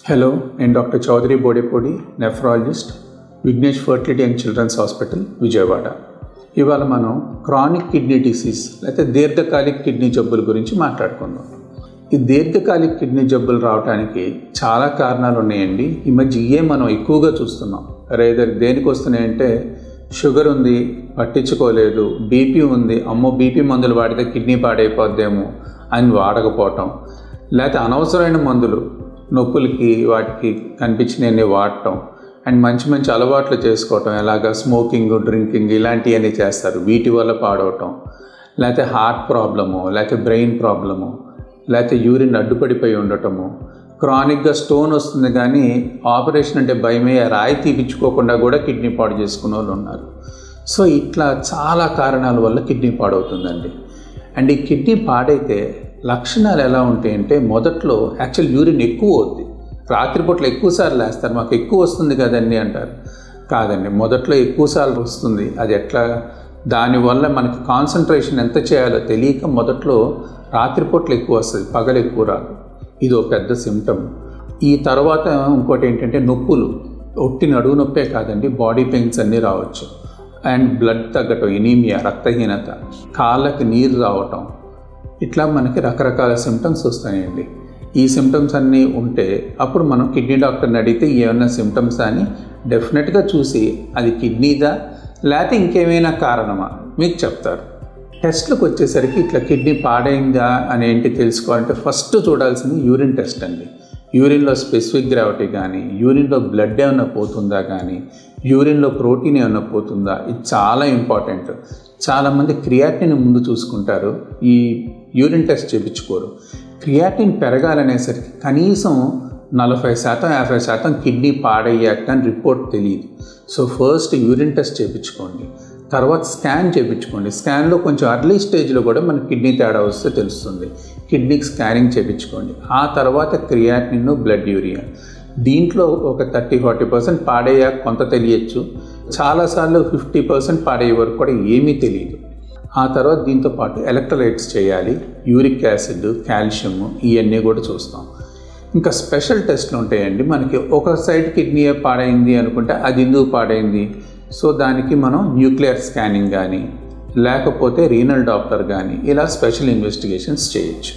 Hello, నేను doctor Chowdary Bodepudi, nephrologist, Vignesh fertility and children's hospital, Vijayawada. ఇవాళ మనం క్రానిక్ కిడ్నీ డిసీజ్ లేకపోతే దీర్ఘకాలిక కిడ్నీ జబ్బుల గురించి మాట్లాడుకుందాం. ఈ దీర్ఘకాలిక కిడ్నీ జబ్బులు రావడానికి చాలా కారణాలు ఉన్నాయండి. ఈ మధ్య మనం ఎక్కువగా చూస్తున్నాం. రేదర్ దేనికి వస్తున్నాయంటే, షుగర్ ఉంది పట్టించుకోలేదు, బీపీ ఉంది, అమ్మో బీపీ మందులు వాడితే కిడ్నీ పాడైపోద్దేమో అని వాడకపోవటం, లేకపోతే అనవసరమైన మందులు నొప్పులకి వాటికి కనిపించినవి వాడటం, అండ్ మంచి మంచి అలవాట్లు చేసుకోవటం, ఎలాగ స్మోకింగ్, డ్రింకింగ్ ఇలాంటివన్నీ చేస్తారు. వీటి వల్ల పాడవటం, లేకపోతే హార్ట్ ప్రాబ్లము, లేకపోతే బ్రెయిన్ ప్రాబ్లము, లేకపోతే యూరిన్ అడ్డుపడిపోయి ఉండటము, క్రానిక్గా స్టోన్ వస్తుంది కానీ ఆపరేషన్ అంటే భయమే, రాయి తీపించుకోకుండా కూడా కిడ్నీ పాడు చేసుకునే వాళ్ళు ఉన్నారు. సో ఇట్లా చాలా కారణాల వల్ల కిడ్నీ పాడవుతుందండి. అండ్ ఈ కిడ్నీ పాడైతే లక్షణాలు ఎలా ఉంటాయంటే, మొదట్లో యాక్చువల్ యూరిన్ ఎక్కువ అవుద్ది. రాత్రిపూట్ల ఎక్కువసార్లు వేస్తారు, మాకు ఎక్కువ వస్తుంది కదండి అంటారు. కాదండి, మొదట్లో ఎక్కువసార్లు వస్తుంది. అది ఎట్లా? దానివల్ల మనకి కాన్సన్ట్రేషన్ ఎంత చేయాలో తెలియక మొదట్లో రాత్రిపూట్ల ఎక్కువ వస్తుంది, పగలు ఎక్కువ రాదు. ఇది ఒక పెద్ద సిమ్టమ్. ఈ తర్వాత ఇంకోటి ఏంటంటే నొప్పులు. ఒట్టి నడువు నొప్పే కాదండి, బాడీ పెయిన్స్ అన్నీ రావచ్చు. అండ్ బ్లడ్ తగ్గటం, ఎనీమియా, రక్తహీనత, కాళ్ళకి నీరు రావటం, ఇట్లా మనకి రకరకాల సిమ్టమ్స్ వస్తాయండి. ఈ సిమ్టమ్స్ అన్నీ ఉంటే అప్పుడు మనం కిడ్నీ డాక్టర్ని అడిగితే ఏమన్నా సిమ్టమ్స్ అని డెఫినెట్గా చూసి అది కిడ్నీదా లేకపోతే ఇంకేమైనా కారణమా మీకు చెప్తారు. టెస్ట్లకు వచ్చేసరికి ఇట్లా కిడ్నీ పాడైందా అని ఏంటి తెలుసుకోవాలంటే ఫస్ట్ చూడాల్సింది యూరిన్ టెస్ట్ అండి. యూరిన్లో స్పెసిఫిక్ గ్రావిటీ కానీ, యూరిన్లో బ్లడ్ ఏమైనా పోతుందా కానీ, యూరిన్లో ప్రోటీన్ ఏమైనా పోతుందా, ఇది చాలా ఇంపార్టెంట్. చాలామంది క్రియాటిన్ ముందు చూసుకుంటారు, ఈ యూరిన్ టెస్ట్ చేయించుకోరు. క్రియాటిన్ పెరగాలనేసరికి కనీసం 40% 50% కిడ్నీ పాడయ్యాక అని రిపోర్ట్ తెలియదు. సో ఫస్ట్ యూరిన్ టెస్ట్ చేయించుకోండి, తర్వాత స్కాన్ చేయించుకోండి. స్కాన్లో కొంచెం అర్లీ స్టేజ్లో కూడా మనకి కిడ్నీ తేడా వస్తే తెలుస్తుంది. కిడ్నీకి స్కానింగ్ చేయించుకోండి. ఆ తర్వాత క్రియాటిన్, బ్లడ్ యూరియా. దీంట్లో ఒక 30-40% పాడయ్యాక కొంత తెలియచ్చు. చాలాసార్లు 50% పాడయ్యే వరకు కూడా ఏమీ తెలియదు. ఆ తర్వాత దీంతో పాటు ఎలక్ట్రోలైట్స్ చేయాలి, యూరిక్ యాసిడ్, కాల్షియం, ఇవన్నీ కూడా చూస్తాం. ఇంకా స్పెషల్ టెస్ట్లు ఉంటాయండి. మనకి ఒక సైడ్ కిడ్నీ పాడైంది అనుకుంటే అది ఎందుకు పాడైంది, సో దానికి మనం న్యూక్లియర్ స్కానింగ్ కానీ లేకపోతే రీనల్ డాప్లర్ కానీ ఇలా స్పెషల్ ఇన్వెస్టిగేషన్స్ చేయొచ్చు.